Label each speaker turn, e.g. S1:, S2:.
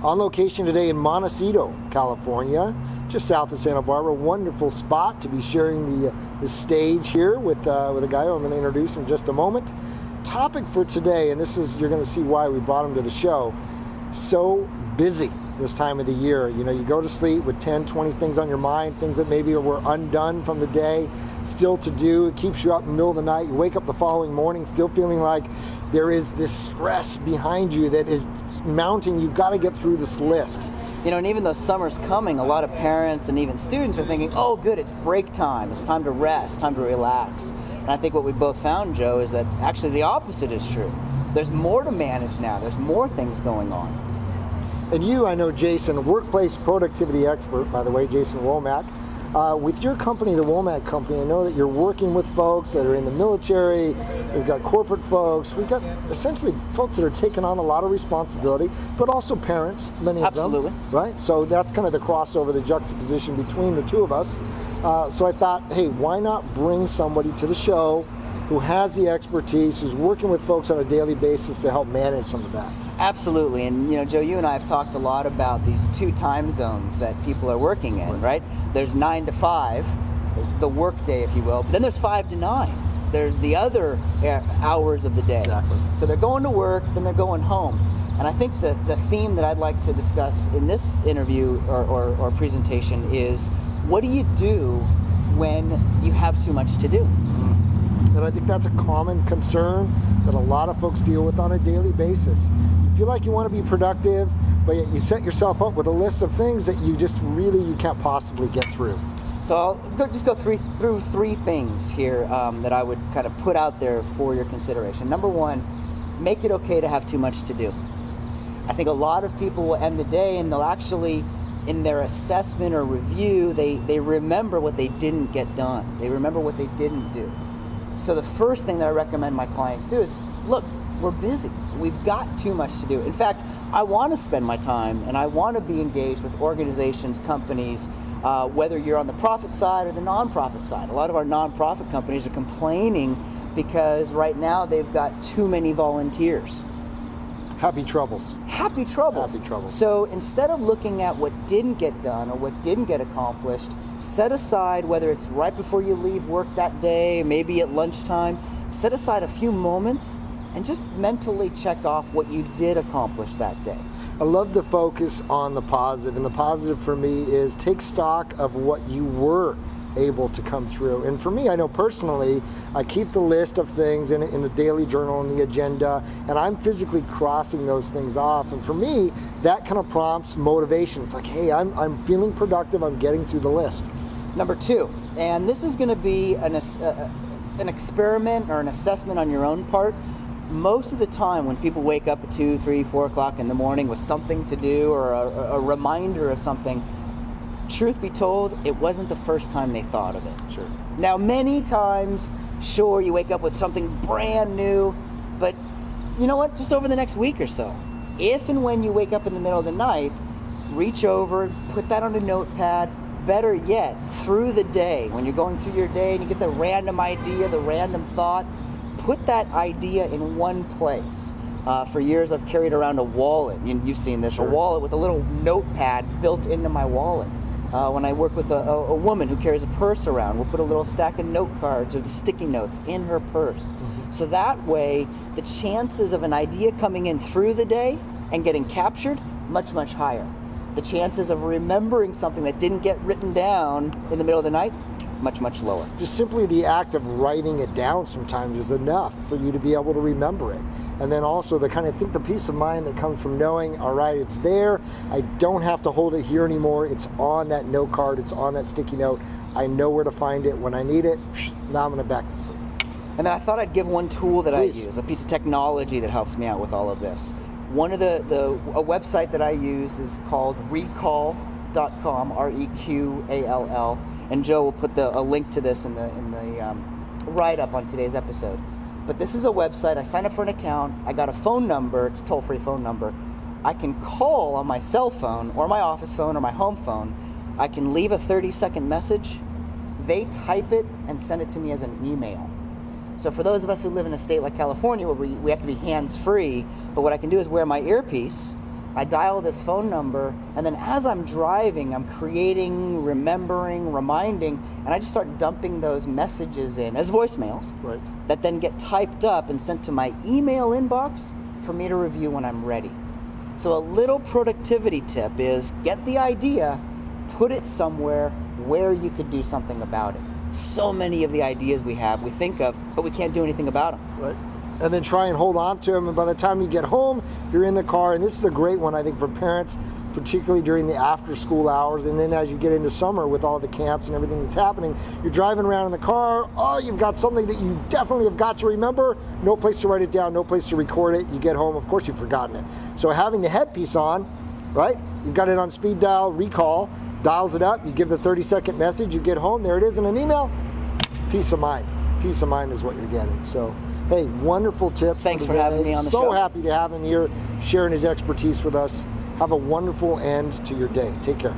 S1: On location today in Montecito, California, just south of Santa Barbara. Wonderful spot to be sharing the stage here with a guy who I'm going to introduce in just a moment. Topic for today, and this is, you're going to see why we brought him to the show. So busy this time of the year. You know, you go to sleep with 10, 20 things on your mind, things that maybe were undone from the day, still to do. It keeps you up in the middle of the night. You wake up the following morning still feeling like there is this stress behind you that is mounting. You've got to get through this list.
S2: You know, and even though summer's coming, a lot of parents and even students are thinking, oh good, it's break time, it's time to rest, time to relax. And I think what we both found, Joe, is that actually the opposite is true. There's more to manage now, there's more things going on.
S1: And you, I know, Jason, a workplace productivity expert, by the way, Jason Womack. With your company, the Womack Company, I know that you're working with folks that are in the military, we've got corporate folks, we've got essentially folks that are taking on a lot of responsibility, but also parents, many of
S2: Absolutely.
S1: them. Right? So that's kind of the crossover, the juxtaposition between the two of us. So I thought, hey, why not bring somebody to the show who has the expertise, who's working with folks on a daily basis to help manage some of that?
S2: Absolutely, and you know, Joe, you and I have talked a lot about these two time zones that people are working in, right? There's 9 to 5, the work day, if you will, but then there's 5 to 9. There's the other hours of the day.
S1: Exactly.
S2: So they're going to work, then they're going home. And I think the theme that I'd like to discuss in this interview or presentation is, what do you do when you have too much to do?
S1: And I think that's a common concern that a lot of folks deal with on a daily basis. You feel like you want to be productive, but yet you set yourself up with a list of things that you just really, you can't possibly get through.
S2: So I'll just go through three things here that I would kind of put out there for your consideration. Number one, make it okay to have too much to do. I think a lot of people will end the day and they'll actually, in their assessment or review, they remember what they didn't get done. They remember what they didn't do. So the first thing that I recommend my clients do is, look, we're busy. We've got too much to do. In fact, I want to spend my time and I want to be engaged with organizations, companies, whether you're on the profit side or the nonprofit side. A lot of our nonprofit companies are complaining because right now they've got too many volunteers.
S1: Happy troubles.
S2: Happy troubles.
S1: Happy troubles.
S2: So instead of looking at what didn't get done or what didn't get accomplished, set aside, whether it's right before you leave work that day, maybe at lunchtime, set aside a few moments and just mentally check off what you did accomplish that day.
S1: I love the focus on the positive, and the positive for me is take stock of what you were able to come through. And for me, I know personally, I keep the list of things in the daily journal and the agenda, and I'm physically crossing those things off. And for me, that kind of prompts motivation. It's like, hey, I'm feeling productive, I'm getting through the list.
S2: Number two, and this is going to be an experiment or an assessment on your own part. Most of the time when people wake up at 2, 3, 4 o'clock in the morning with something to do or a reminder of something, truth be told, it wasn't the first time they thought of it.
S1: Sure.
S2: Now, many times, sure, you wake up with something brand new, but you know what? Just over the next week or so, if and when you wake up in the middle of the night, reach over, put that on a notepad. Better yet, through the day, when you're going through your day and you get the random idea, the random thought, put that idea in one place. For years, I've carried around a wallet. You've seen this,
S1: Sure.
S2: A wallet with a little notepad built into my wallet. When I work with a woman who carries a purse around, we'll put a little stack of note cards or the sticky notes in her purse. Mm-hmm. So that way, the chances of an idea coming in through the day and getting captured, much, much higher. The chances of remembering something that didn't get written down in the middle of the night, much, much lower.
S1: Just simply the act of writing it down sometimes is enough for you to be able to remember it. And then also the peace of mind that comes from knowing, all right, it's there. I don't have to hold it here anymore. It's on that note card. It's on that sticky note. I know where to find it when I need it. Now I'm going to back to sleep.
S2: And then I thought I'd give one tool that
S1: Please.
S2: I use, a piece of technology that helps me out with all of this. One of a website that I use is called Reqall.com, R-E-Q-A-L-L. And Joe will put a link to this in the write-up on today's episode. But this is a website. I signed up for an account. I got a phone number. It's a toll-free phone number. I can call on my cell phone or my office phone or my home phone. I can leave a 30-second message. They type it and send it to me as an email. So for those of us who live in a state like California where we have to be hands-free, but what I can do is wear my earpiece, I dial this phone number, and then as I'm driving, I'm creating, remembering, reminding, and I just start dumping those messages in as voicemails
S1: Right.
S2: that then get typed up and sent to my email inbox for me to review when I'm ready. So a little productivity tip is get the idea, put it somewhere where you could do something about it. So many of the ideas we have, we think of, but we can't do anything about them.
S1: Right. And then try and hold on to them. And by the time you get home, if you're in the car, and this is a great one, I think, for parents, particularly during the after school hours. And then as you get into summer with all the camps and everything that's happening, you're driving around in the car. Oh, you've got something that you definitely have got to remember. No place to write it down, no place to record it. You get home, of course, you've forgotten it. So having the headpiece on, right? You've got it on speed dial, recall, dials it up. You give the 30-second message. You get home. There it is in an email. Peace of mind. Peace of mind is what you're getting. So, hey, wonderful tips.
S2: Thanks for having me on the show.
S1: So happy to have him here sharing his expertise with us. Have a wonderful end to your day. Take care.